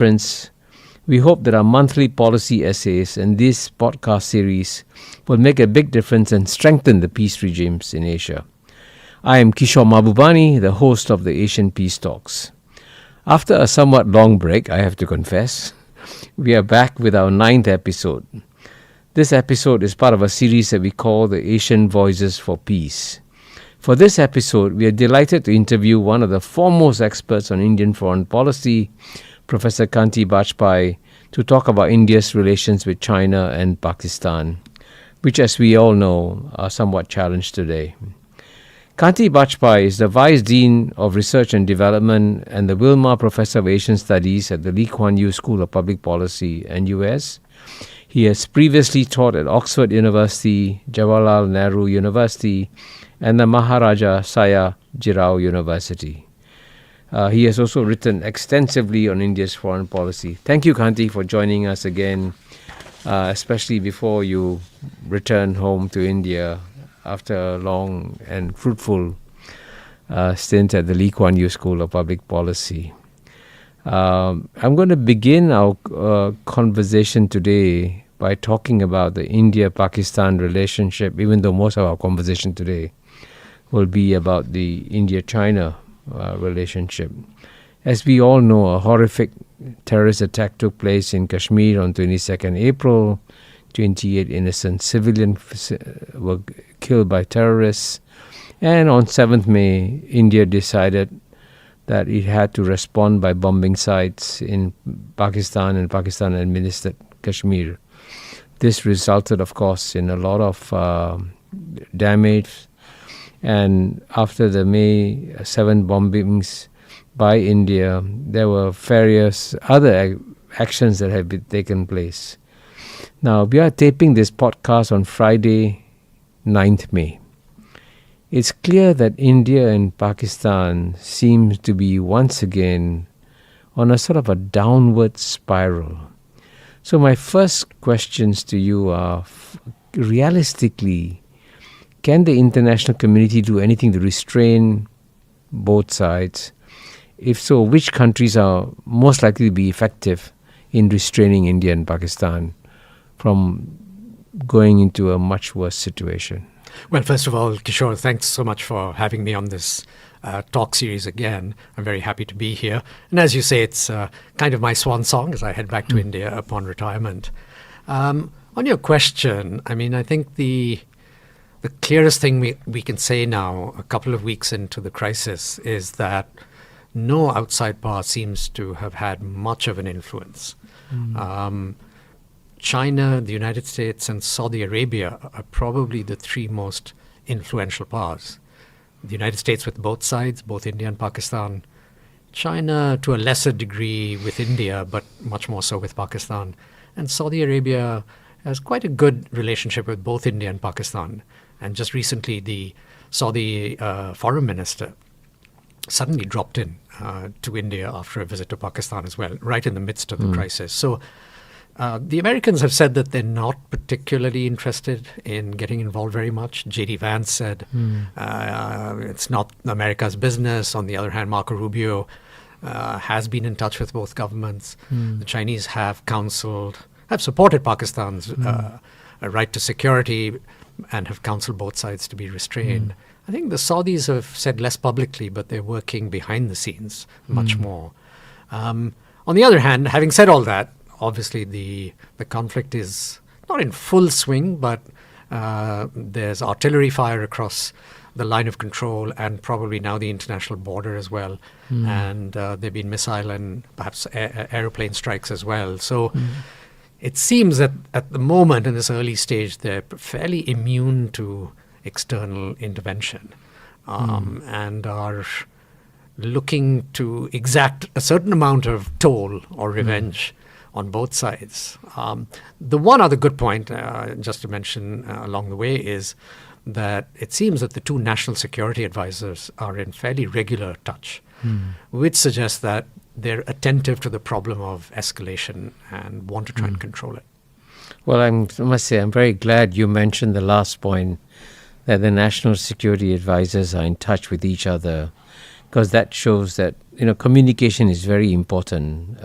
Friends, we hope that our monthly policy essays and this podcast series will make a big difference and strengthen the peace regimes in Asia. I am Kishore Mahbubani, the host of the Asian Peace Talks. After a somewhat long break, I have to confess, we are back with our 9th episode. This episode is part of a series that we call the Asian Voices for Peace. For this episode, we are delighted to interview one of the foremost experts on Indian foreign policy, Professor Kanti Bajpai, to talk about India's relations with China and Pakistan, which, as we all know, are somewhat challenged today. Kanti Bajpai is the Vice Dean of Research and Development and the Wilmar Professor of Asian Studies at the Lee Kuan Yew School of Public Policy, NUS. He has previously taught at Oxford University, Jawaharlal Nehru University, and the Maharaja Sayajirao University. He has also written extensively on India's foreign policy. Thank you, Kanti, for joining us again, especially before you return home to India after a long and fruitful stint at the Lee Kuan Yew School of Public Policy. I'm going to begin our conversation today by talking about the India-Pakistan relationship, even though most of our conversation today will be about the India-China relationship. As we all know, a horrific terrorist attack took place in Kashmir on 22nd April. 28 innocent civilians were killed by terrorists. And on 7th May, India decided that it had to respond by bombing sites in Pakistan and Pakistan-administered Kashmir. This resulted, of course, in a lot of damage. And after the May 7 bombings by India, there were various other actions that had been taken place. Now, we are taping this podcast on Friday, 9th May. It's clear that India and Pakistan seem to be once again on a sort of a downward spiral. So my first questions to you are, realistically, can the international community do anything to restrain both sides? If so, which countries are most likely to be effective in restraining India and Pakistan from going into a much worse situation? Well, first of all, Kishore, thanks so much for having me on this talk series again. I'm very happy to be here. And as you say, it's kind of my swan song as I head back to India upon retirement. On your question, I mean, I think the clearest thing we can say now, a couple of weeks into the crisis, is that no outside power seems to have had much of an influence. China, the United States, and Saudi Arabia are probably the three most influential powers. The United States with both sides, both India and Pakistan. China to a lesser degree with India, but much more so with Pakistan. And Saudi Arabia has quite a good relationship with both India and Pakistan. And just recently, the Saudi foreign minister suddenly dropped in to India after a visit to Pakistan as well, right in the midst of the crisis. So the Americans have said that they're not particularly interested in getting involved very much. J.D. Vance said it's not America's business. On the other hand, Marco Rubio has been in touch with both governments. The Chinese have supported Pakistan's right to security and have counseled both sides to be restrained. I think the Saudis have said less publicly, but they're working behind the scenes much more. On the other hand, having said all that, obviously the conflict is not in full swing, but there's artillery fire across the line of control and probably now the international border as well. And there have been missile and perhaps aeroplane strikes as well. So it seems that at the moment in this early stage, they're fairly immune to external intervention and are looking to exact a certain amount of toll or revenge on both sides. The one other good point, just to mention along the way, is that it seems that the two national security advisors are in fairly regular touch, which suggests that they're attentive to the problem of escalation and want to try and control it. Well, I must say I'm very glad you mentioned the last point, that the national security advisors are in touch with each other, because that shows that communication is very important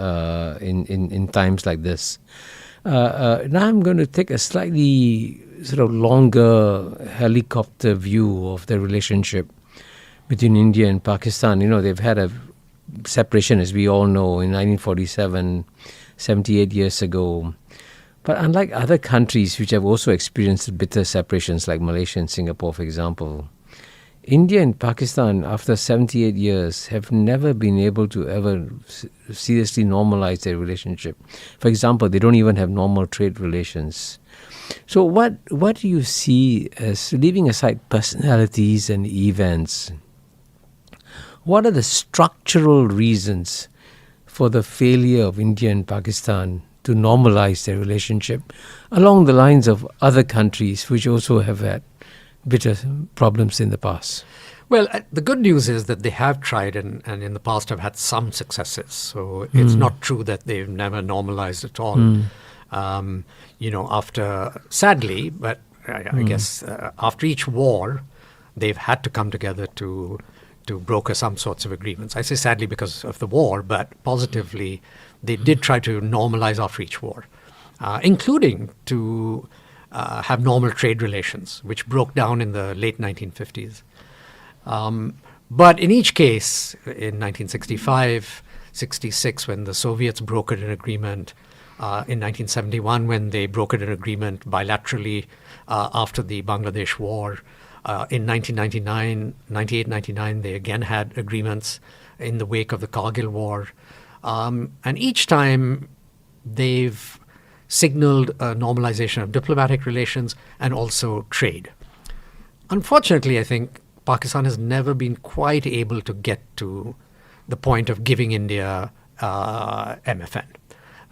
in times like this. Now I'm going to take a slightly sort of longer helicopter view of the relationship between India and Pakistan. They've had a separation, as we all know, in 1947, 78 years ago. But unlike other countries which have also experienced bitter separations, like Malaysia and Singapore, for example, India and Pakistan, after 78 years, have never been able to ever seriously normalize their relationship. For example, they don't even have normal trade relations. So what do you see as, leaving aside personalities and events, what are the structural reasons for the failure of India and Pakistan to normalize their relationship along the lines of other countries which also have had bitter problems in the past? Well, the good news is that they have tried and in the past have had some successes. So it's not true that they've never normalized at all. Sadly, but I guess after each war, they've had to come together to broker some sorts of agreements. I say sadly because of the war, but positively, they did try to normalize after each war, including to have normal trade relations, which broke down in the late 1950s. But in each case, in 1965, 66, when the Soviets brokered an agreement, in 1971, when they brokered an agreement bilaterally after the Bangladesh War, in 98, 99, they again had agreements in the wake of the Kargil War. And each time they've signaled a normalization of diplomatic relations and also trade. Unfortunately, I think Pakistan has never been quite able to get to the point of giving India MFN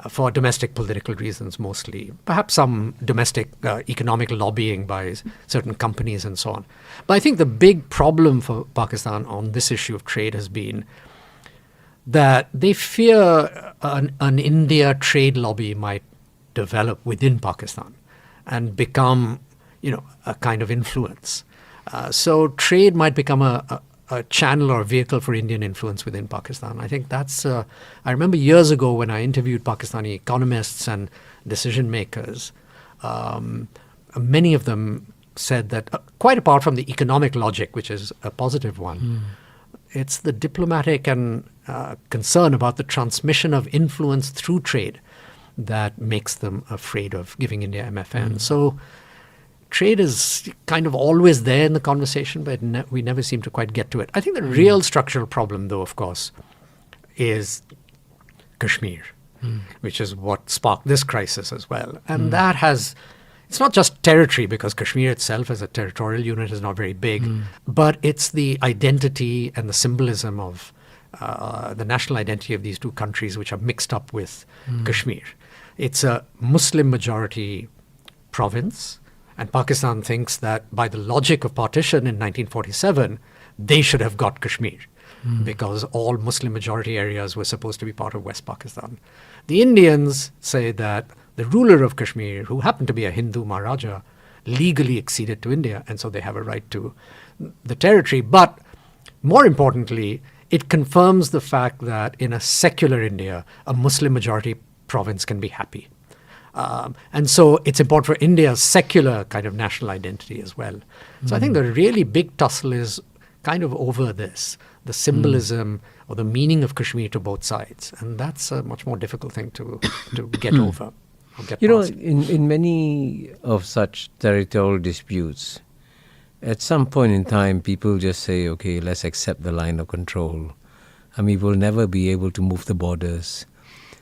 for domestic political reasons mostly, perhaps some domestic economic lobbying by certain companies and so on. But I think the big problem for Pakistan on this issue of trade has been that they fear an India trade lobby might develop within Pakistan and become, a kind of influence. So trade might become a channel or a vehicle for Indian influence within Pakistan. I think that's, I remember years ago when I interviewed Pakistani economists and decision makers, many of them said that quite apart from the economic logic, which is a positive one, it's the diplomatic and concern about the transmission of influence through trade that makes them afraid of giving India MFN. So trade is kind of always there in the conversation, but we never seem to quite get to it. I think the real structural problem, though, of course, is Kashmir, which is what sparked this crisis as well. And that has, it's not just territory, because Kashmir itself as a territorial unit is not very big, but it's the identity and the symbolism of the national identity of these two countries, which are mixed up with Kashmir. It's a Muslim majority province, and Pakistan thinks that by the logic of partition in 1947, they should have got Kashmir because all Muslim majority areas were supposed to be part of West Pakistan. The Indians say that the ruler of Kashmir, who happened to be a Hindu Maharaja, legally acceded to India, and so they have a right to the territory. But more importantly, it confirms the fact that in a secular India, a Muslim majority province can be happy. And so it's important for India's secular kind of national identity as well. So I think the really big tussle is kind of over this, the symbolism or the meaning of Kashmir to both sides. And that's a much more difficult thing to get over. Or get past. In many of such territorial disputes, at some point in time, people just say, okay, let's accept the line of control. I mean, we'll never be able to move the borders.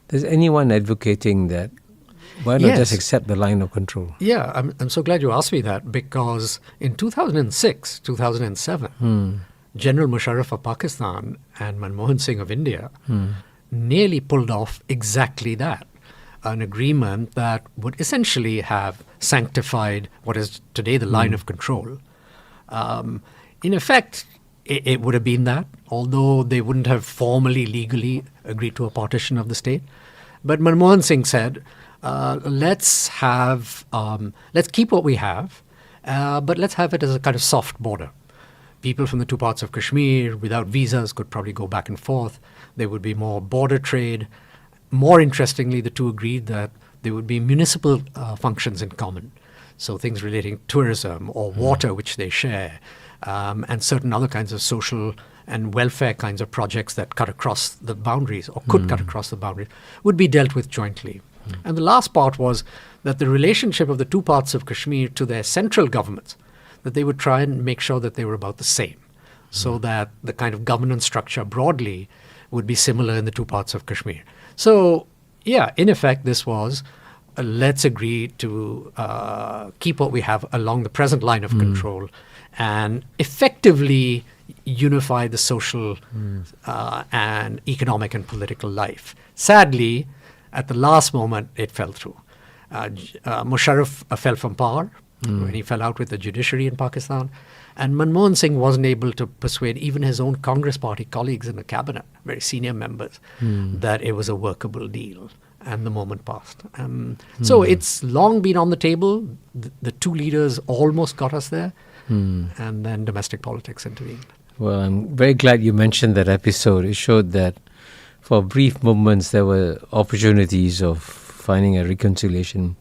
Is anyone advocating that? Why not just accept the line of control? Yeah, I'm so glad you asked me that, because in 2006, 2007, General Musharraf of Pakistan and Manmohan Singh of India nearly pulled off exactly that, an agreement that would essentially have sanctified what is today the line of control. In effect, it would have been that, although they wouldn't have formally, legally agreed to a partition of the state. But Manmohan Singh said, let's keep what we have, but let's have it as a kind of soft border. people from the two parts of Kashmir without visas could probably go back and forth. There would be more border trade. More interestingly, the two agreed that there would be municipal functions in common. So things relating to tourism or water, which they share, and certain other kinds of social and welfare kinds of projects that cut across the boundaries or could cut across the boundaries would be dealt with jointly. And the last part was that the relationship of the two parts of Kashmir to their central governments, that they would try and make sure that they were about the same, so that the kind of governance structure broadly would be similar in the two parts of Kashmir. So, yeah, in effect, this was let's agree to keep what we have along the present line of control and effectively unify the social and economic and political life. Sadly, at the last moment, it fell through. Musharraf fell from power when he fell out with the judiciary in Pakistan. And Manmohan Singh wasn't able to persuade even his own Congress party colleagues in the cabinet, very senior members, that it was a workable deal. And the moment passed. So it's long been on the table. The two leaders almost got us there. And then domestic politics intervened. Well, I'm very glad you mentioned that episode. It showed that for brief moments there were opportunities of finding a reconciliation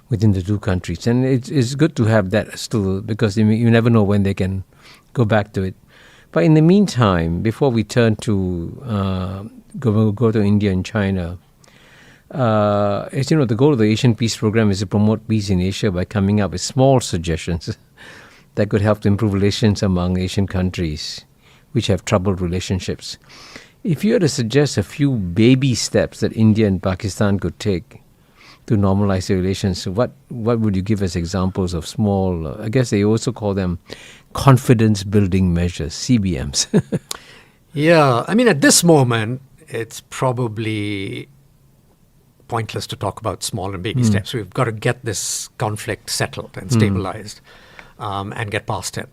within the two countries. And it's good to have that still, because you never know when they can go back to it. But in the meantime, before we turn to go to India and China, as you know, the goal of the Asian Peace Program is to promote peace in Asia by coming up with small suggestions that could help to improve relations among Asian countries which have troubled relationships. If you had to suggest a few baby steps that India and Pakistan could take to normalize their relations, what would you give as examples of small, I guess they also call them confidence-building measures, CBMs? Yeah, I mean, at this moment, it's probably pointless to talk about small and baby steps. We've got to get this conflict settled and stabilized and get past it.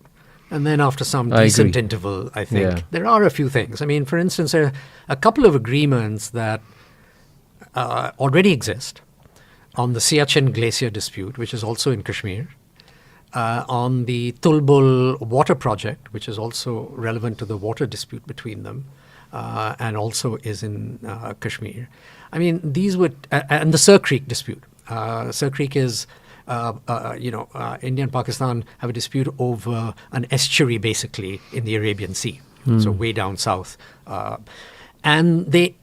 And then after some decent interval, I think, there are a few things. I mean, for instance, there are a couple of agreements that already exist on the Siachen Glacier dispute, which is also in Kashmir, on the Tulbul water project, which is also relevant to the water dispute between them, and also is in Kashmir. I mean, these would, and the Sir Creek dispute. Sir Creek is, India and Pakistan have a dispute over an estuary, basically, in the Arabian Sea, so way down south. And they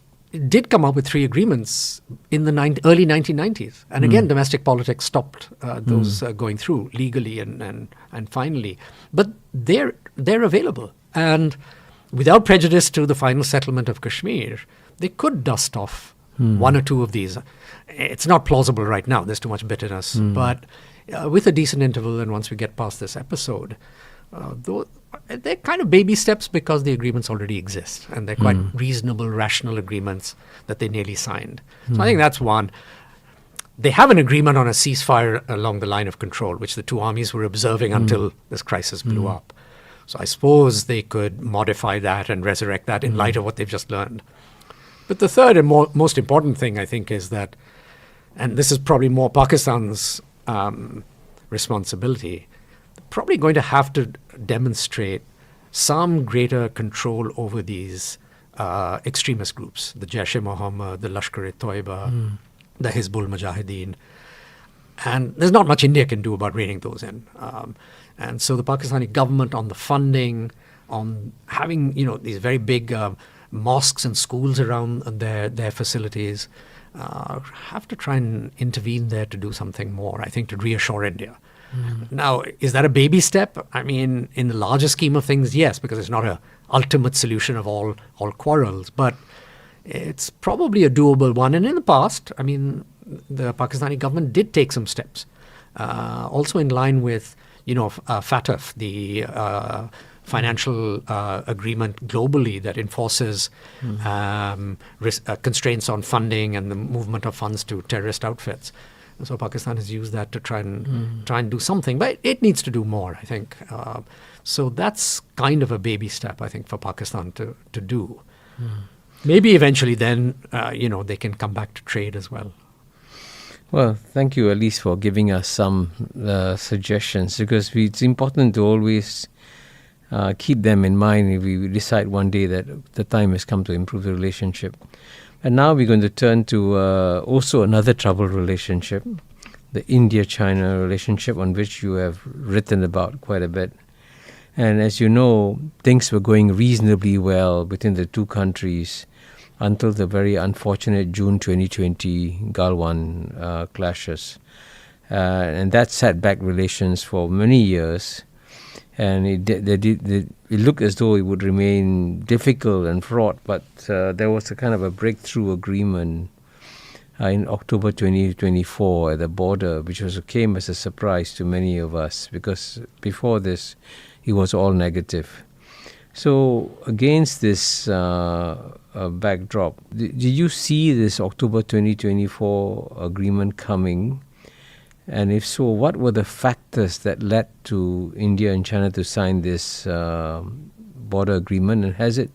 did come up with 3 agreements in the early 1990s. And again, domestic politics stopped those going through legally and finally. But they're available. And without prejudice to the final settlement of Kashmir, they could dust off 1 or 2 of these. It's not plausible right now. There's too much bitterness. But with a decent interval, and once we get past this episode, they're kind of baby steps because the agreements already exist. And they're quite reasonable, rational agreements that they nearly signed. So I think that's one. They have an agreement on a ceasefire along the line of control, which the two armies were observing until this crisis blew up. So I suppose they could modify that and resurrect that in light of what they've just learned. But the third and most important thing, I think, is that, and this is probably more Pakistan's responsibility, they're probably going to have to demonstrate some greater control over these extremist groups, the Jaish-e-Mohammed, the Lashkar-e-Toiba, the Hizbul Mujahideen. And there's not much India can do about reining those in. And so the Pakistani government, on the funding, on having these very big mosques and schools around their facilities, have to try and intervene there to do something more, I think, to reassure India. Now, is that a baby step? I mean, in the larger scheme of things, yes, because it's not an ultimate solution of all quarrels, but it's probably a doable one. And in the past, I mean, the Pakistani government did take some steps, also in line with, FATF, the financial agreement globally that enforces constraints on funding and the movement of funds to terrorist outfits. And so Pakistan has used that to try and do something, but it needs to do more, I think. So that's kind of a baby step, I think, for Pakistan to do. Maybe eventually then, they can come back to trade as well. Well, thank you, at least, for giving us some suggestions, because it's important to always keep them in mind if we decide one day that the time has come to improve the relationship. And now we're going to turn to also another troubled relationship, the India-China relationship, on which you have written about quite a bit. And as you know, things were going reasonably well between the two countries until the very unfortunate June 2020 Galwan clashes. And that set back relations for many years. And it looked as though it would remain difficult and fraught, but there was a kind of a breakthrough agreement in October 2024 at the border, which came as a surprise to many of us, because before this, it was all negative. So against this backdrop, did you see this October 2024 agreement coming? And if so, what were the factors that led to India and China to sign this border agreement? And has it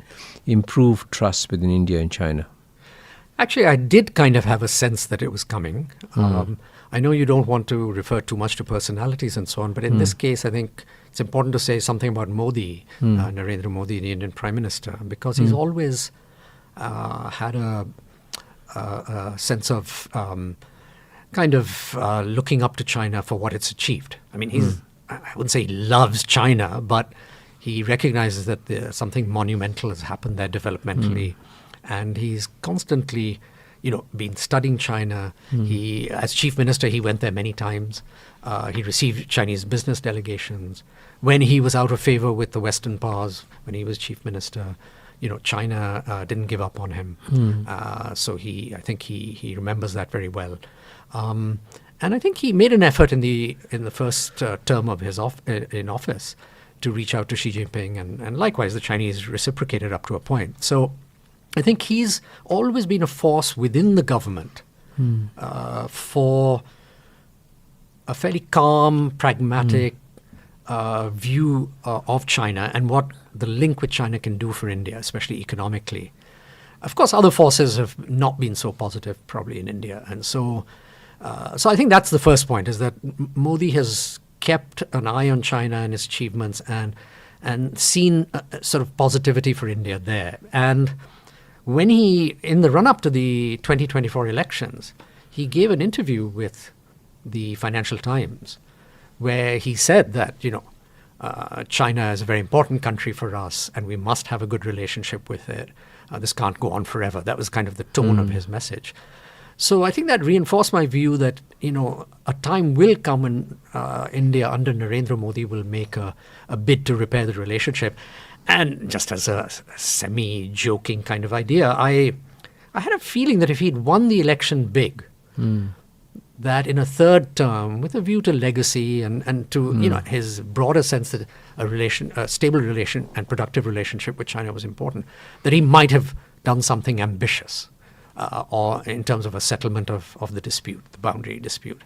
improved trust between India and China? Actually, I did kind of have a sense that it was coming. I know you don't want to refer too much to personalities and so on, but in this case, I think it's important to say something about Modi, Narendra Modi, the Indian Prime Minister, because he's always had a sense of looking up to China for what it's achieved. I mean, I wouldn't say he loves China, but he recognizes that something monumental has happened there developmentally. And he's constantly, been studying China. He, as chief minister, he went there many times. He received Chinese business delegations. When he was out of favor with the Western powers, when he was chief minister, China didn't give up on him. So I think he remembers that very well. And I think he made an effort in the first term of his in office to reach out to Xi Jinping, and likewise the Chinese reciprocated up to a point. So I think he's always been a force within the government for a fairly calm, pragmatic view of China and what the link with China can do for India, especially economically. Of course, other forces have not been so positive probably in India. And so I think that's the first point, is that Modi has kept an eye on China and its achievements and seen a sort of positivity for India there. And when in the run-up to the 2024 elections, he gave an interview with the Financial Times where he said that, China is a very important country for us and we must have a good relationship with it. This can't go on forever. That was kind of the tone of his message. So I think that reinforced my view that, a time will come when India under Narendra Modi will make a bid to repair the relationship. And just as a semi-joking kind of idea, I had a feeling that if he'd won the election big, that in a third term, with a view to legacy and to his broader sense that a stable relation and productive relationship with China was important, that he might have done something ambitious, or in terms of a settlement of the dispute, the boundary dispute.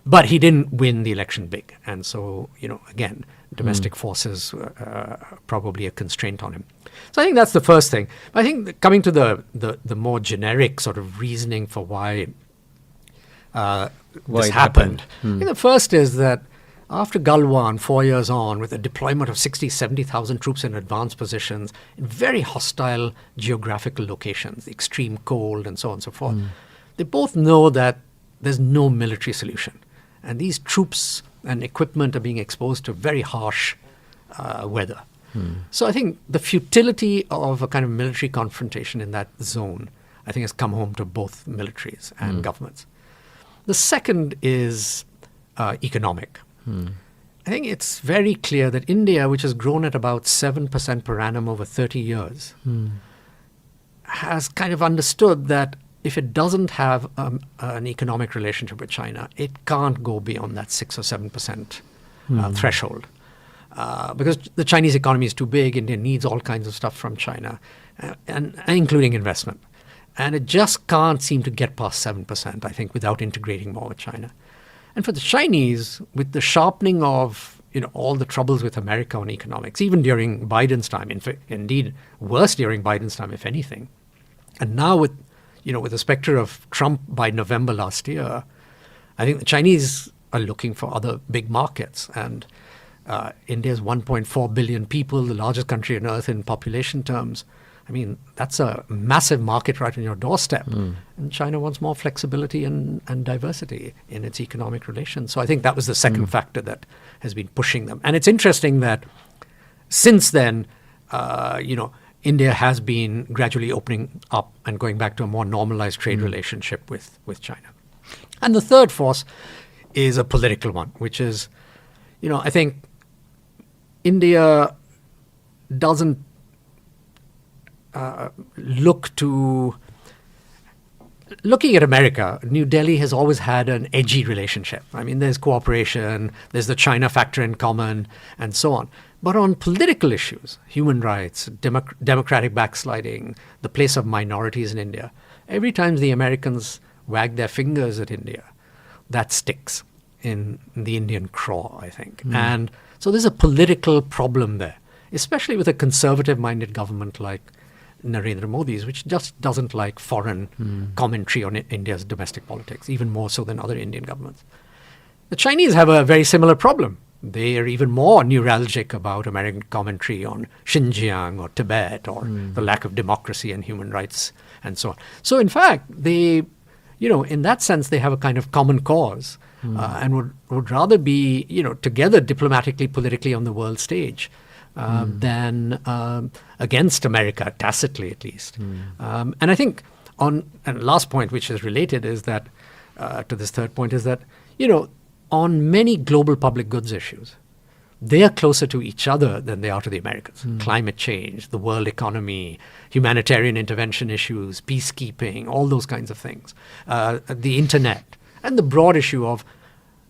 But he didn't win the election big, and so again, domestic forces were probably a constraint on him. So I think that's the first thing. I think coming to the more generic sort of reasoning for why this happened. I think the first is that after Galwan, 4 years on, with a deployment of 60,000, 70,000 troops in advanced positions in very hostile geographical locations, extreme cold and so on and so forth, they both know that there's no military solution. And these troops and equipment are being exposed to very harsh weather. So I think the futility of a kind of military confrontation in that zone, I think, has come home to both militaries and governments. The second is economic. I think it's very clear that India, which has grown at about 7% per annum over 30 years, has kind of understood that if it doesn't have an economic relationship with China, it can't go beyond that 6 or 7% threshold. Because the Chinese economy is too big, India needs all kinds of stuff from China, and including investment. And it just can't seem to get past 7%, I think, without integrating more with China. And for the Chinese, with the sharpening of all the troubles with America on economics, even during Biden's time, indeed worse during Biden's time, if anything, and now with the specter of Trump by November last year, I think the Chinese are looking for other big markets. And India's 1.4 billion people, the largest country on earth in population terms. I mean, that's a massive market right on your doorstep. And China wants more flexibility and diversity in its economic relations. So I think that was the second factor that has been pushing them. And it's interesting that since then, India has been gradually opening up and going back to a more normalized trade relationship with China. And the third force is a political one, which is, I think India doesn't looking at America, New Delhi has always had an edgy relationship. I mean, there's cooperation, there's the China factor in common, and so on. But on political issues, human rights, democratic backsliding, the place of minorities in India, every time the Americans wag their fingers at India, that sticks in the Indian craw, I think. And so there's a political problem there, especially with a conservative-minded government like Narendra Modi's, which just doesn't like foreign commentary on India's domestic politics, even more so than other Indian governments. The Chinese have a very similar problem. They are even more neuralgic about American commentary on Xinjiang or Tibet or the lack of democracy and human rights and so on. So in fact, they, in that sense, they have a kind of common cause and would rather be, together diplomatically, politically on the world stage than against America, tacitly at least. And I think and last point, which is related, is that to this third point, is that, on many global public goods issues, they are closer to each other than they are to the Americans. Climate change, the world economy, humanitarian intervention issues, peacekeeping, all those kinds of things, the internet, and the broad issue of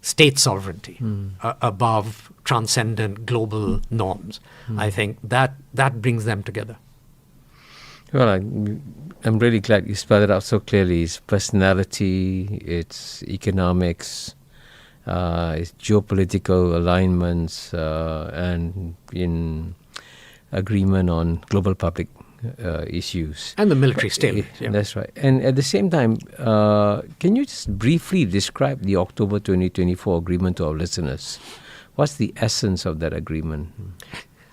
state sovereignty above transcendent global norms. I think that brings them together. Well, I'm really glad you spelled it out so clearly. It's personality, it's economics, it's geopolitical alignments, and in agreement on global public issues. And the military stalemate. Yeah. That's right. And at the same time, can you just briefly describe the October 2024 agreement to our listeners? What's the essence of that agreement?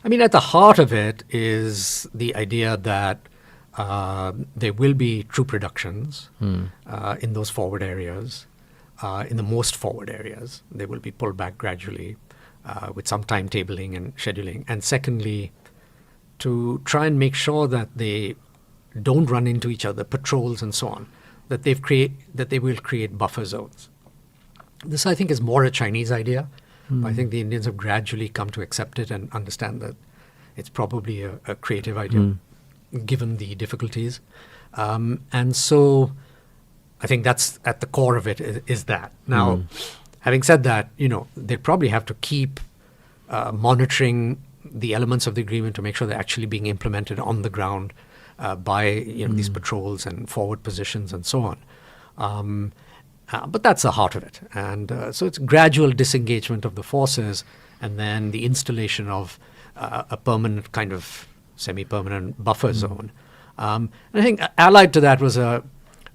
I mean, at the heart of it is the idea that there will be troop reductions in those forward areas. In the most forward areas, they will be pulled back gradually with some timetabling and scheduling. And secondly, to try and make sure that they don't run into each other, patrols and so on, that they will create buffer zones. This, I think, is more a Chinese idea. I think the Indians have gradually come to accept it and understand that it's probably a creative idea, given the difficulties. And so I think that's at the core of it is that. Now, having said that, they probably have to keep monitoring the elements of the agreement to make sure they're actually being implemented on the ground by these patrols and forward positions and so on. But that's the heart of it. And so it's gradual disengagement of the forces and then the installation of a permanent kind of semi-permanent buffer zone. And I think allied to that was an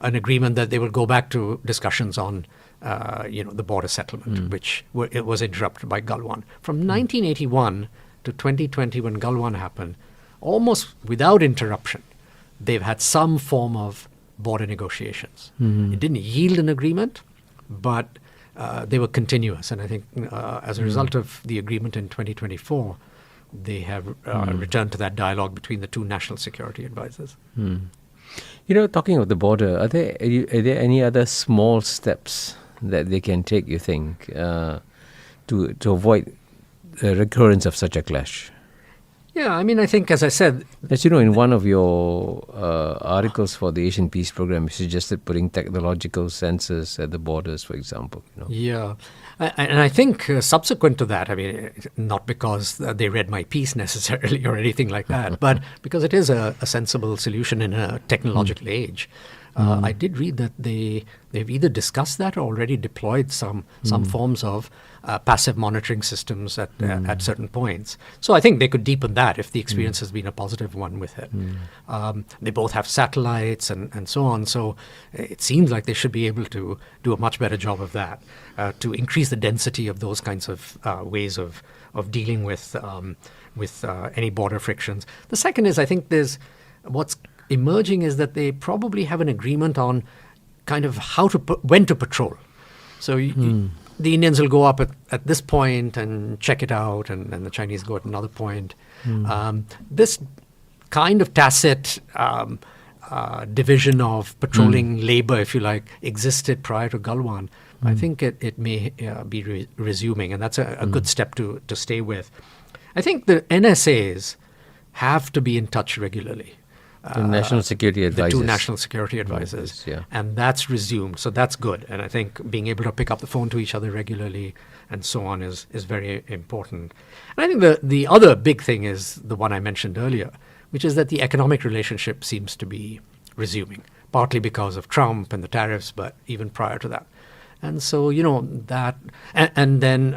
agreement that they will go back to discussions on the border settlement, which it was interrupted by Galwan. From 1981 to 2020, when Galwan happened, almost without interruption, they've had some form of border negotiations. It didn't yield an agreement, but they were continuous. And I think as a result of the agreement in 2024, they have returned to that dialogue between the two national security advisors. Talking of the border, are there any other small steps that they can take, you think, to avoid the recurrence of such a clash? Yeah, I mean, I think, as I said... As you know, in one of your articles for the Asian Peace Program, you suggested putting technological sensors at the borders, for example. Yeah, and I think subsequent to that, I mean, not because they read my piece necessarily or anything like that, but because it is a sensible solution in a technological age. I did read that they've either discussed that or already deployed some forms of passive monitoring systems at certain points. So I think they could deepen that if the experience has been a positive one with it. They both have satellites and so on. So it seems like they should be able to do a much better job of that, to increase the density of those kinds of ways of dealing with any border frictions. The second is, I think what's emerging is that they probably have an agreement on kind of when to patrol. So the Indians will go up at this point and check it out, and the Chinese go at another point. This kind of tacit division of patrolling labor, if you like, existed prior to Galwan. I think it may be resuming, and that's a good step to stay with. I think the NSAs have to be in touch regularly. The National Security Advisors. The two National Security Advisors. Yeah. And that's resumed. So that's good. And I think being able to pick up the phone to each other regularly and so on is very important. And I think the other big thing is the one I mentioned earlier, which is that the economic relationship seems to be resuming, partly because of Trump and the tariffs, but even prior to that. And so, that, and then,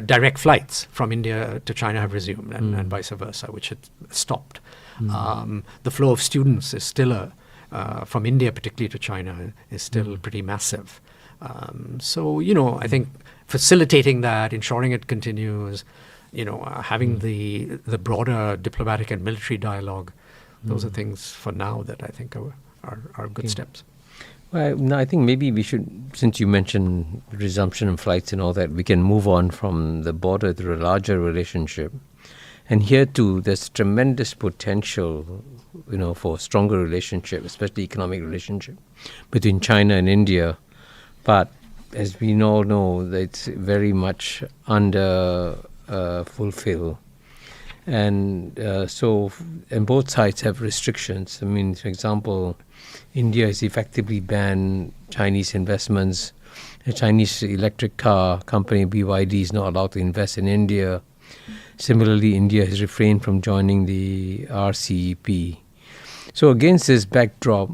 direct flights from India to China have resumed and vice versa, which had stopped. The flow of students is still, from India particularly to China, is still pretty massive. So, I think facilitating that, ensuring it continues, having the broader diplomatic and military dialogue, those are things for now that I think are good steps. Well, no, I think maybe we should, since you mentioned resumption of flights and all that, we can move on from the border to a larger relationship. And here too, there's tremendous potential, for stronger relationship, especially economic relationship between China and India. But as we all know, it's very much under fulfilled. And and both sides have restrictions. I mean, for example, India has effectively banned Chinese investments. A Chinese electric car company, BYD, is not allowed to invest in India. Similarly, India has refrained from joining the RCEP. So against this backdrop,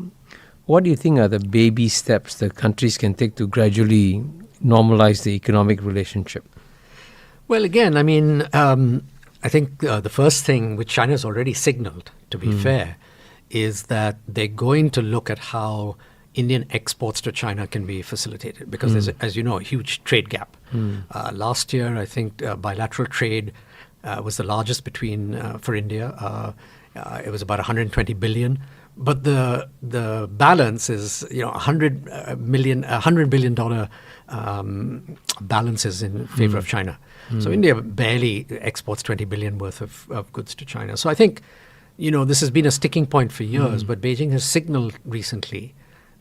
what do you think are the baby steps that countries can take to gradually normalize the economic relationship? Well, again, I mean, I think the first thing which China has already signaled, to be fair, is that they're going to look at how Indian exports to China can be facilitated, because there's, as you know, a huge trade gap. Last year, I think bilateral trade was the largest for India. It was about 120 billion. But the balance is, $100 billion balances in favor of China. So India barely exports 20 billion worth of goods to China. So I think, this has been a sticking point for years, but Beijing has signaled recently,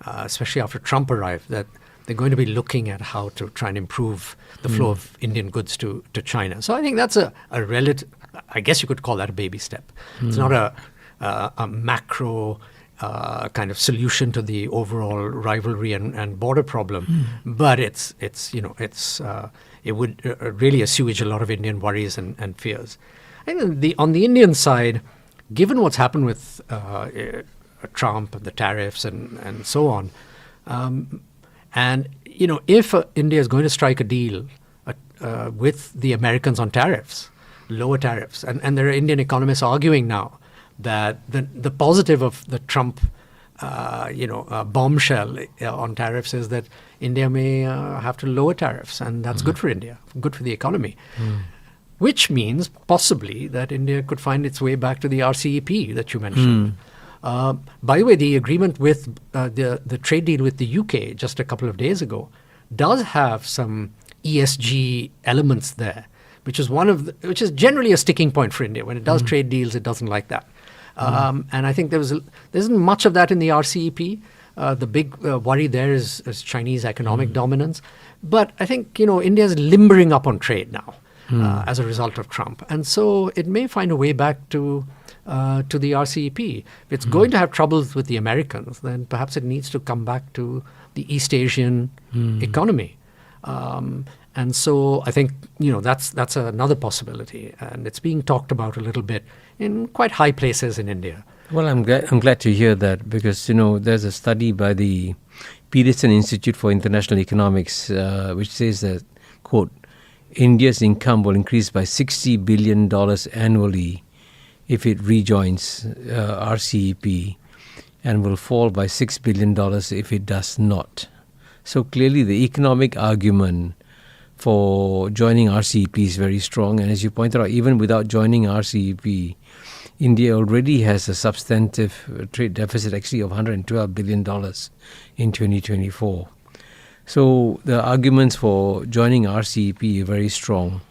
especially after Trump arrived, that they're going to be looking at how to try and improve the flow of Indian goods to China. So I think that's a relative, I guess you could call that a baby step. It's not a macro kind of solution to the overall rivalry and border problem, but it would really assuage a lot of Indian worries and fears. I think on the Indian side, given what's happened with Trump and the tariffs and so on, and if India is going to strike a deal with the Americans on tariffs, lower tariffs, and there are Indian economists arguing now that the positive of the Trump bombshell on tariffs is that India may have to lower tariffs, and that's good for India, good for the economy. Which means possibly that India could find its way back to the RCEP that you mentioned. By the way, the agreement with the trade deal with the UK just a couple of days ago does have some ESG elements there, which is generally a sticking point for India. When it does trade deals, it doesn't like that. And I think there isn't much of that in the RCEP. The big worry there is Chinese economic dominance. But I think, India is limbering up on trade now as a result of Trump. And so it may find a way back to the RCEP. If it's going to have troubles with the Americans, then perhaps it needs to come back to the East Asian economy. And so I think, that's another possibility. And it's being talked about a little bit in quite high places in India. Well, I'm glad to hear that, because there's a study by the Peterson Institute for International Economics which says that, quote, India's income will increase by $60 billion annually if it rejoins RCEP, and will fall by $6 billion if it does not. So clearly the economic argument for joining RCEP is very strong, and as you pointed out, even without joining RCEP, India already has a substantive trade deficit actually of $112 billion in 2024. So the arguments for joining RCEP are very strong.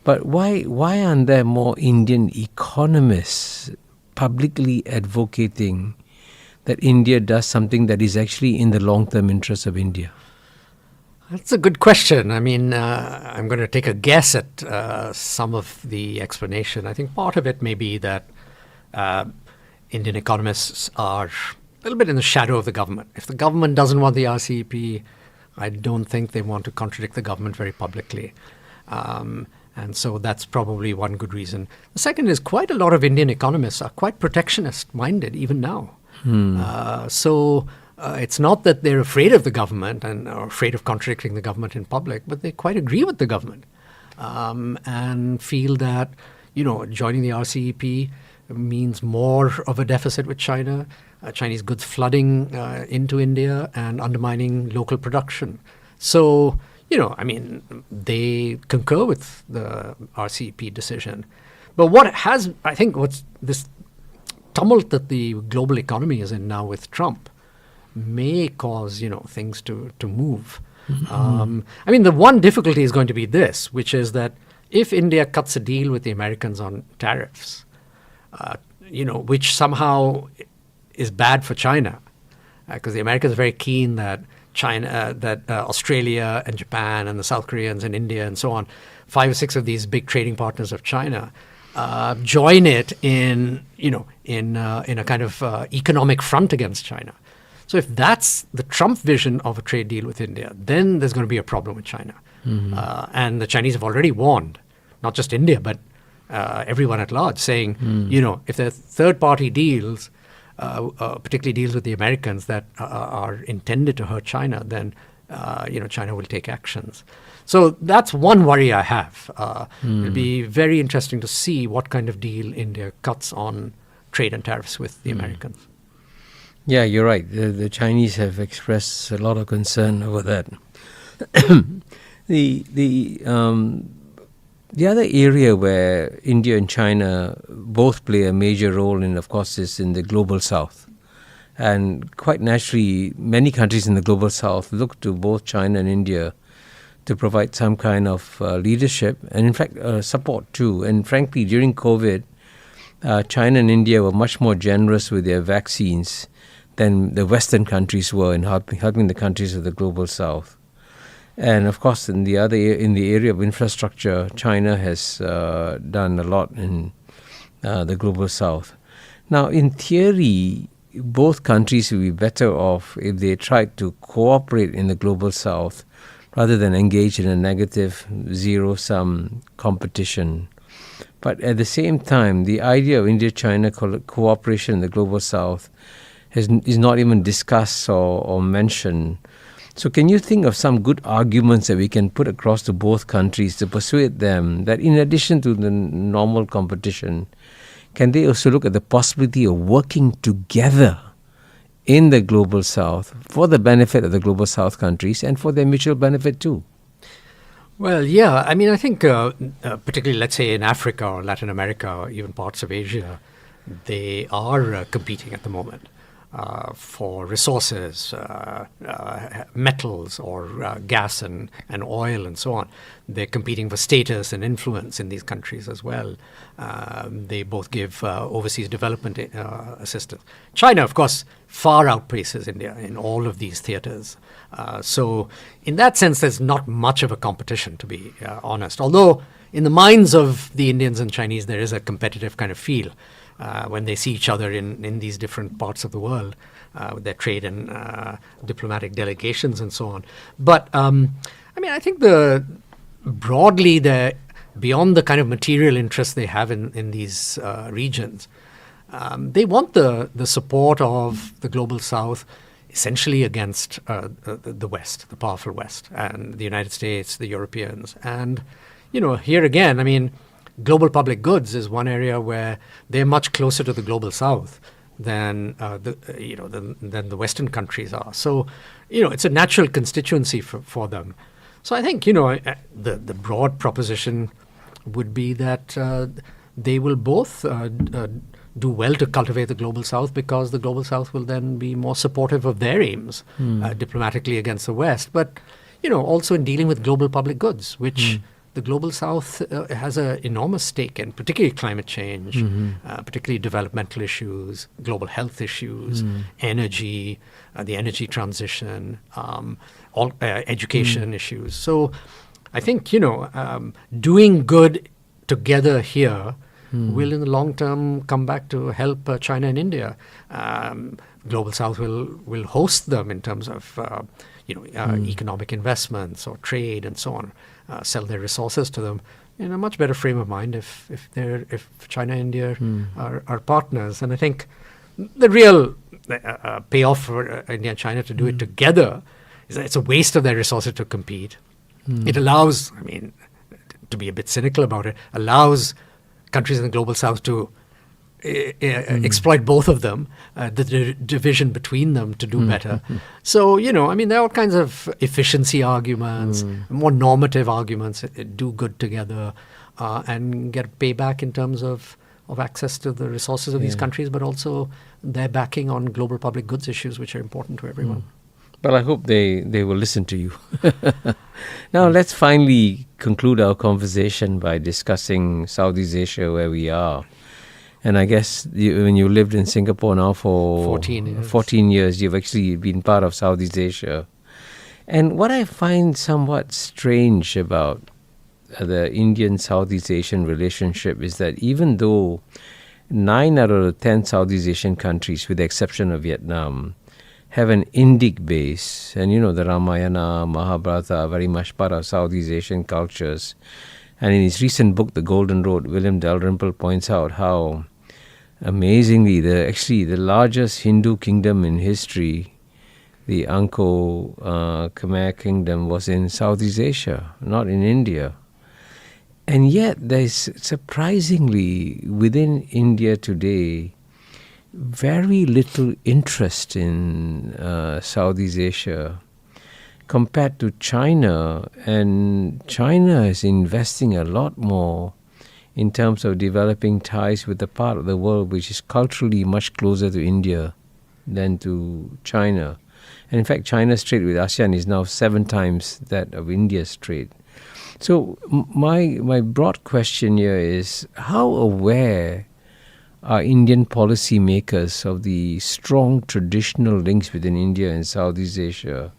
But why aren't there more Indian economists publicly advocating that India does something that is actually in the long-term interests of India? That's a good question. I mean, I'm going to take a guess at some of the explanation. I think part of it may be that Indian economists are a little bit in the shadow of the government. If the government doesn't want the RCEP, I don't think they want to contradict the government very publicly. And so that's probably one good reason. The second is quite a lot of Indian economists are quite protectionist-minded even now. So it's not that they're afraid of the government or afraid of contradicting the government in public, but they quite agree with the government and feel that, joining the RCEP means more of a deficit with China, Chinese goods flooding into India and undermining local production. So, they concur with the RCEP decision. But what's this tumult that the global economy is in now with Trump may cause, things to move. The one difficulty is going to be this, which is that if India cuts a deal with the Americans on tariffs, which somehow is bad for China, because the Americans are very keen that Australia and Japan and the South Koreans and India and so on, 5 or 6 of these big trading partners of China, join it in a kind of economic front against China. So if that's the Trump vision of a trade deal with India, then there's going to be a problem with China. And the Chinese have already warned, not just India, but everyone at large, saying, if there are third-party deals, particularly deals with the Americans that are intended to hurt China, then China will take actions. So that's one worry I have. It'll be very interesting to see what kind of deal India cuts on trade and tariffs with the Americans. Yeah, you're right. The Chinese have expressed a lot of concern over that. The other area where India and China both play a major role in, of course, is in the global south. And quite naturally, many countries in the global south look to both China and India to provide some kind of leadership and, in fact, support too. And frankly, during COVID, China and India were much more generous with their vaccines than the Western countries were in helping the countries of the global south. And of course, in the area of infrastructure, China has done a lot in the global south. Now, in theory, both countries will be better off if they tried to cooperate in the global south rather than engage in a negative zero-sum competition. But at the same time, the idea of India-China cooperation in the global south is not even discussed or mentioned. So can you think of some good arguments that we can put across to both countries to persuade them that in addition to the normal competition, can they also look at the possibility of working together in the global south for the benefit of the global south countries and for their mutual benefit too? Well, yeah. I think particularly, let's say, in Africa or Latin America or even parts of Asia, they are competing at the moment for resources, metals or gas and oil and so on. They're competing for status and influence in these countries as well. They both give overseas development assistance. China, of course, far outpaces India in all of these theaters. So in that sense, there's not much of a competition, to be honest. Although in the minds of the Indians and Chinese, there is a competitive kind of feel when they see each other in these different parts of the world with their trade and diplomatic delegations and so on. But I think broadly, beyond the kind of material interests they have in these regions, they want the support of the global South essentially against the West, the powerful West, and the United States, the Europeans. And, here again, I mean, global public goods is one area where they're much closer to the global South than the Western countries are. So, it's a natural constituency for them. So I think, the broad proposition would be that they will both do well to cultivate the global South, because the global South will then be more supportive of their aims diplomatically against the West. But, also in dealing with global public goods, which the global South has an enormous stake in, particularly climate change, particularly developmental issues, global health issues, energy, the energy transition, all education issues. So I think, doing good together here will in the long term come back to help China and India. Global South will host them in terms of economic investments or trade and so on, sell their resources to them in a much better frame of mind if China and India are partners. And I think the real payoff for India and China to do it together is that it's a waste of their resources to compete. It allows, to be a bit cynical about it, allows countries in the global South to exploit both of them, the division between them to do better. So, there are all kinds of efficiency arguments, more normative arguments, do good together and get payback in terms of access to the resources of these countries, but also their backing on global public goods issues, which are important to everyone. Well, I hope they will listen to you. Now, let's finally conclude our conversation by discussing Southeast Asia, where we are. And I guess when you lived in Singapore now for 14 years, you've actually been part of Southeast Asia. And what I find somewhat strange about the Indian-Southeast Asian relationship is that even though 9 out of the 10 Southeast Asian countries, with the exception of Vietnam, have an Indic base, and the Ramayana, Mahabharata are very much part of Southeast Asian cultures. And in his recent book, The Golden Road, William Dalrymple points out how amazingly the largest Hindu kingdom in history, the Angko Khmer kingdom, was in Southeast Asia, not in India. And yet there's surprisingly within India today very little interest in Southeast Asia compared to China. And China is investing a lot more in terms of developing ties with the part of the world which is culturally much closer to India than to China. And in fact, China's trade with ASEAN is now 7 times that of India's trade. So my broad question here is, how aware are Indian policymakers of the strong traditional links between India and Southeast Asia?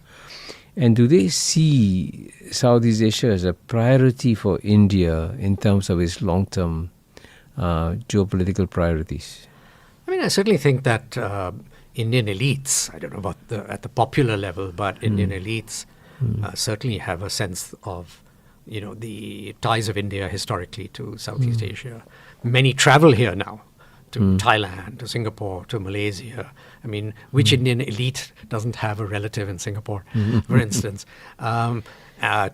And do they see Southeast Asia as a priority for India in terms of its long-term geopolitical priorities? I certainly think that Indian elites, I don't know about at the popular level, but Indian elites certainly have a sense of, the ties of India historically to Southeast Asia. Many travel here now, to Thailand, to Singapore, to Malaysia. Which Indian elite doesn't have a relative in Singapore, for instance, to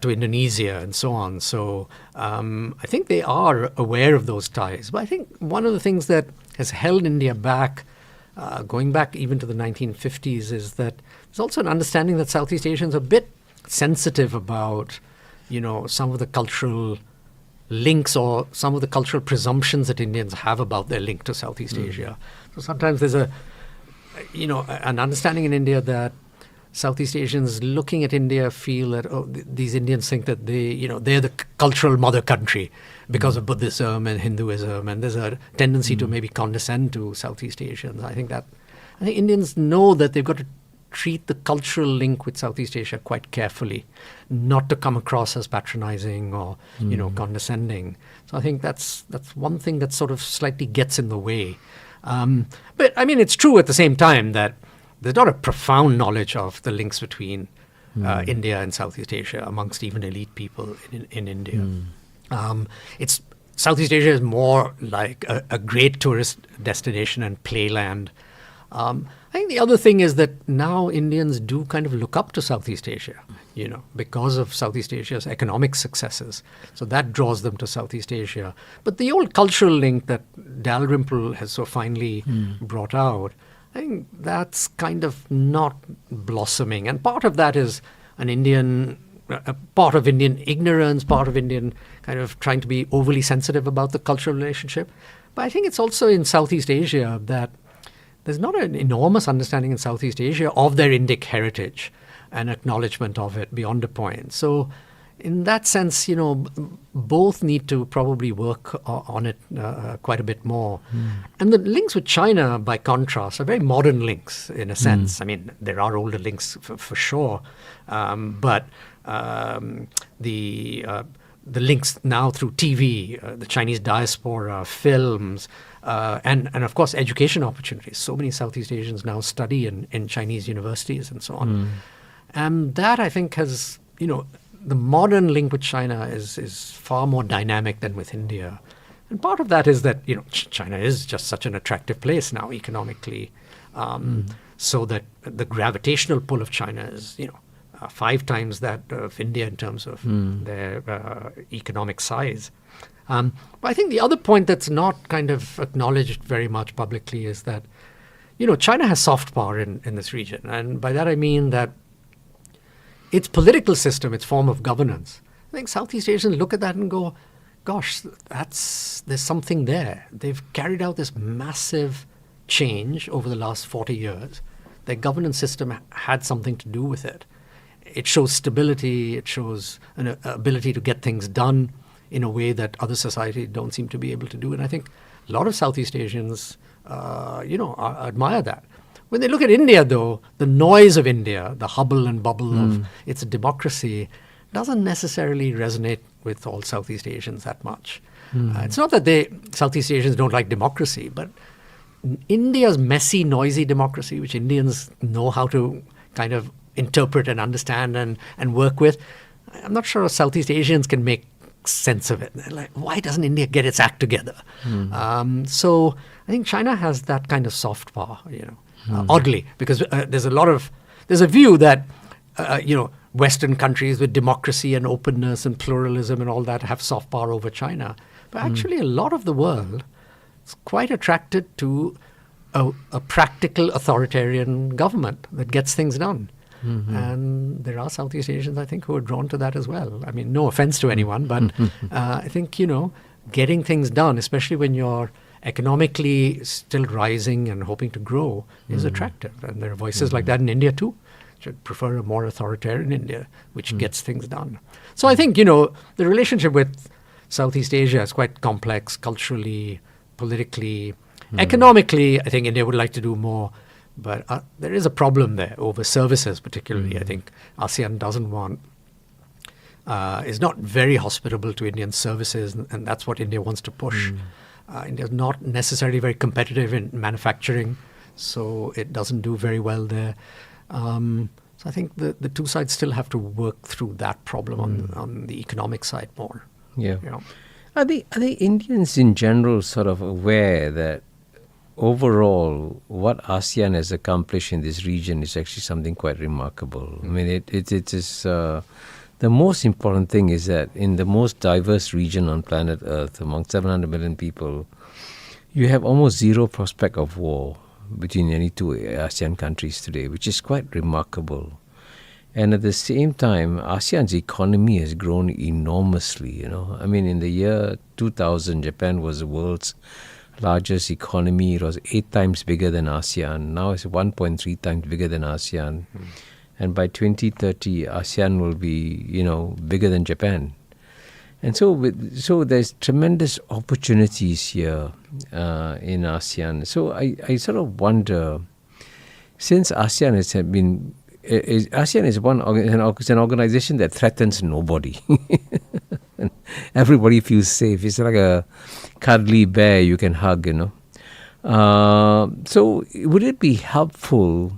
Indonesia and so on. So I think they are aware of those ties. But I think one of the things that has held India back, going back even to the 1950s, is that there's also an understanding that Southeast Asians are a bit sensitive about, some of the cultural links or some of the cultural presumptions that Indians have about their link to Southeast Asia. So sometimes there's an understanding in India that Southeast Asians looking at India feel that, these Indians think that they're the cultural mother country because of Buddhism and Hinduism, and there's a tendency to maybe condescend to Southeast Asians. I think Indians know that they've got to treat the cultural link with Southeast Asia quite carefully, not to come across as patronizing or condescending. So I think that's one thing that sort of slightly gets in the way. But it's true at the same time that there's not a profound knowledge of the links between India and Southeast Asia amongst even elite people in India. It's Southeast Asia is more like a great tourist destination and playland. I think the other thing is that now Indians do kind of look up to Southeast Asia, because of Southeast Asia's economic successes. So that draws them to Southeast Asia. But the old cultural link that Dalrymple has so finely brought out, I think that's kind of not blossoming. And part of that is part of Indian ignorance, part of Indian kind of trying to be overly sensitive about the cultural relationship. But I think it's also in Southeast Asia that there's not an enormous understanding in Southeast Asia of their Indic heritage and acknowledgement of it beyond a point. So in that sense, both need to probably work on it quite a bit more. And the links with China, by contrast, are very modern links in a sense. I mean, there are older links for sure, but the links now through TV, the Chinese diaspora, films, and of course education opportunities. So many Southeast Asians now study in Chinese universities and so on. And that, I think, has, the modern link with China is far more dynamic than with India. And part of that is that, China is just such an attractive place now economically, so that the gravitational pull of China is, 5 times that of India in terms of their economic size. But I think the other point that's not kind of acknowledged very much publicly is that, China has soft power in this region. And by that I mean that its political system, its form of governance, I think Southeast Asians look at that and go, gosh, there's something there. They've carried out this massive change over the last 40 years. Their governance system had something to do with it. It shows stability. It shows an ability to get things done in a way that other societies don't seem to be able to do. And I think a lot of Southeast Asians, admire that. When they look at India, though, the noise of India, the hubble and bubble of its democracy, doesn't necessarily resonate with all Southeast Asians that much. It's not that Southeast Asians don't like democracy, but India's messy, noisy democracy, which Indians know how to kind of interpret and understand and work with, I'm not sure Southeast Asians can make sense of it. They're like, why doesn't India get its act together? So I think China has that kind of soft power, oddly, because there's a view that, Western countries with democracy and openness and pluralism and all that have soft power over China. But actually a lot of the world is quite attracted to a practical authoritarian government that gets things done. And there are Southeast Asians, I think, who are drawn to that as well. I mean, no offense to anyone, but I think, getting things done, especially when you're economically still rising and hoping to grow, is attractive. And there are voices like that in India too. Should prefer a more authoritarian India, which gets things done. So I think, the relationship with Southeast Asia is quite complex culturally, politically. Economically, I think India would like to do more. But there is a problem there over services, particularly. I think ASEAN is not very hospitable to Indian services, and that's what India wants to push. India is not necessarily very competitive in manufacturing, so it doesn't do very well there. So I think the two sides still have to work through that problem on the economic side more. Yeah. Are the Indians in general sort of aware that overall, what ASEAN has accomplished in this region is actually something quite remarkable? I mean, it is the most important thing is that in the most diverse region on planet Earth, among 700 million people, you have almost zero prospect of war between any two ASEAN countries today, which is quite remarkable. And at the same time, ASEAN's economy has grown enormously. I mean, in the year 2000, Japan was the world's largest economy. It was 8 times bigger than ASEAN. Now it's 1.3 times bigger than ASEAN. And by 2030, ASEAN will be, bigger than Japan. And so there's tremendous opportunities here in ASEAN. So I sort of wonder, since ASEAN is an organization that threatens nobody. Everybody feels safe. It's like a cuddly bear you can hug, So would it be helpful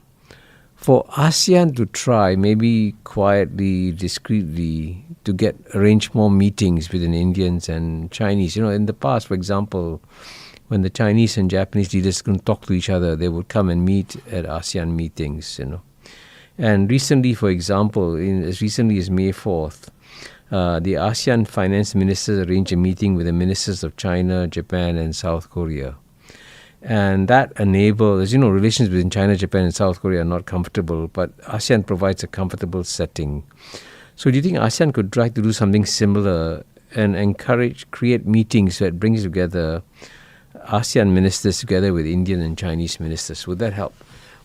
for ASEAN to try, maybe quietly, discreetly, to arrange more meetings between Indians and Chinese. In the past, for example, when the Chinese and Japanese leaders couldn't talk to each other, they would come and meet at ASEAN meetings, And recently, for example, as recently as May 4th, the ASEAN finance ministers arranged a meeting with the ministers of China, Japan, and South Korea. And that enabled, as you know, relations between China, Japan, and South Korea are not comfortable, but ASEAN provides a comfortable setting. So do you think ASEAN could try to do something similar and create meetings that brings together ASEAN ministers together with Indian and Chinese ministers? Would that help?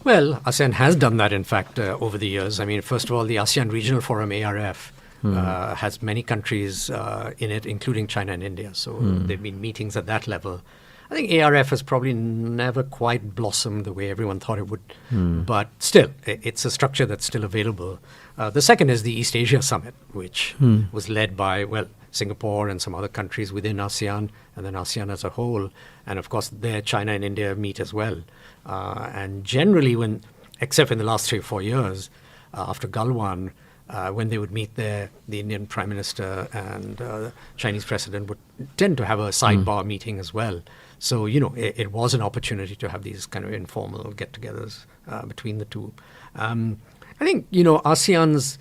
Well, ASEAN has done that, in fact, over the years. I mean, first of all, the ASEAN Regional Forum, ARF, has many countries in it, including China and India. So there have been meetings at that level. I think ARF has probably never quite blossomed the way everyone thought it would. But still, it's a structure that's still available. The second is the East Asia Summit, which was led by, Singapore and some other countries within ASEAN, and then ASEAN as a whole. And of course, there China and India meet as well. And generally, except in the last 3 or 4 years, after Galwan, when they would meet there, the Indian Prime Minister and the Chinese President would tend to have a sidebar meeting as well. So, it was an opportunity to have these kind of informal get-togethers between the two. I think, ASEAN's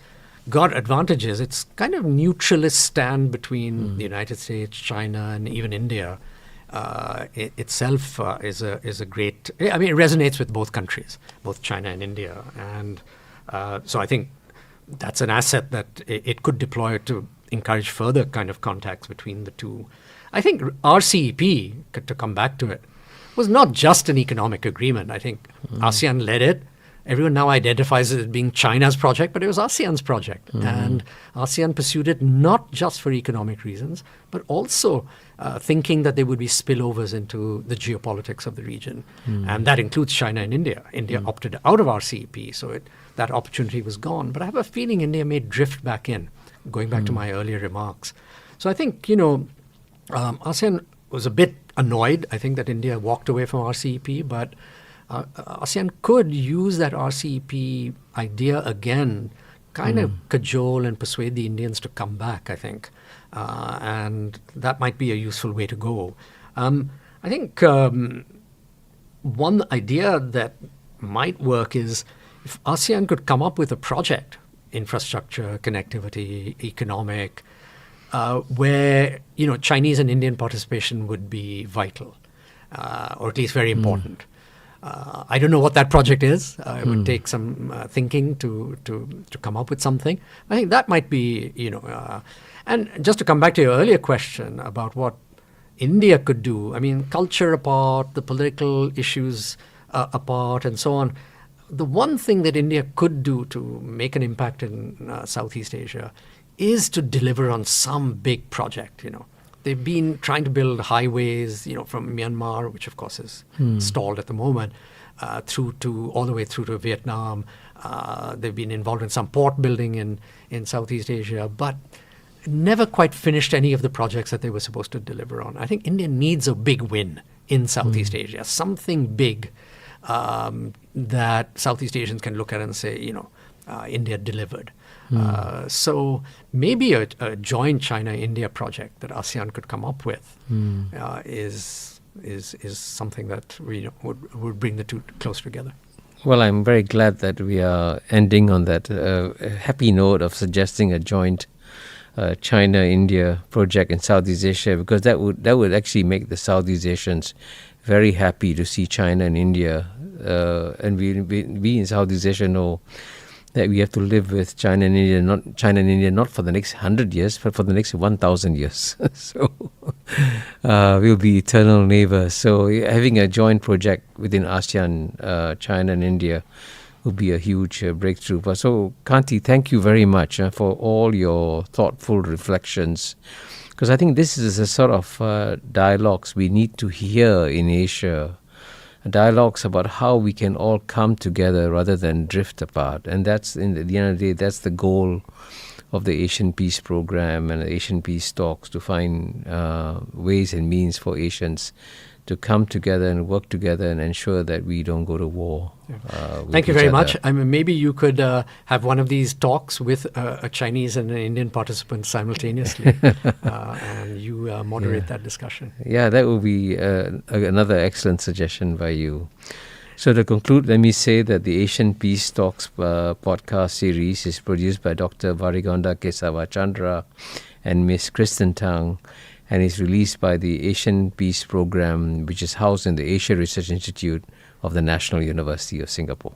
got advantages. It's kind of neutralist stand between the United States, China, and even India. Itself is a great, it resonates with both countries, both China and India. And so I think that's an asset that it could deploy to encourage further kind of contacts between the two. I think RCEP, to come back to it, was not just an economic agreement. I think ASEAN led it. Everyone now identifies it as being China's project, but it was ASEAN's project. And ASEAN pursued it not just for economic reasons, but also thinking that there would be spillovers into the geopolitics of the region. And that includes China and India. India opted out of RCEP, so that opportunity was gone. But I have a feeling India may drift back in, going back to my earlier remarks. So I think, ASEAN was a bit annoyed, I think, that India walked away from RCEP, but ASEAN could use that RCEP idea again, kind of cajole and persuade the Indians to come back, I think. And that might be a useful way to go. I think one idea that might work is if ASEAN could come up with a project, infrastructure, connectivity, economic, where Chinese and Indian participation would be vital, or at least very important. I don't know what that project is. It would take some thinking to come up with something. I think that might be, and just to come back to your earlier question about what India could do, culture apart, the political issues apart, and so on. The one thing that India could do to make an impact in Southeast Asia is to deliver on some big project, They've been trying to build highways, from Myanmar, which of course is stalled at the moment, all the way through to Vietnam. They've been involved in some port building in Southeast Asia, but never quite finished any of the projects that they were supposed to deliver on. I think India needs a big win in Southeast Asia, something big that Southeast Asians can look at and say, India delivered. So maybe a joint China-India project that ASEAN could come up with is something that would bring the two closer together. Well, I'm very glad that we are ending on that happy note of suggesting a joint China-India project in Southeast Asia, because that would actually make the Southeast Asians very happy to see China and India, and we in Southeast Asia know that we have to live with China and India not for the next 100 years, but for the next 1,000 years. So we'll be eternal neighbors. So having a joint project within ASEAN, China and India, will be a huge breakthrough. But so, Kanti, thank you very much for all your thoughtful reflections, because I think this is a sort of dialogues we need to hear in Asia. Dialogues about how we can all come together rather than drift apart. And that's, at the end of the day, that's the goal of the Asian Peace Program and the Asian Peace Talks, to find ways and means for Asians to come together and work together and ensure that we don't go to war. Thank you very much. I mean, maybe you could have one of these talks with a Chinese and an Indian participant simultaneously, and you moderate that discussion. Yeah, that would be another excellent suggestion by you. So to conclude, let me say that the Asian Peace Talks podcast series is produced by Dr. Varigonda Kesava Chandra and Miss Kristen Tang, and is released by the Asian Peace Program, which is housed in the Asia Research Institute of the National University of Singapore.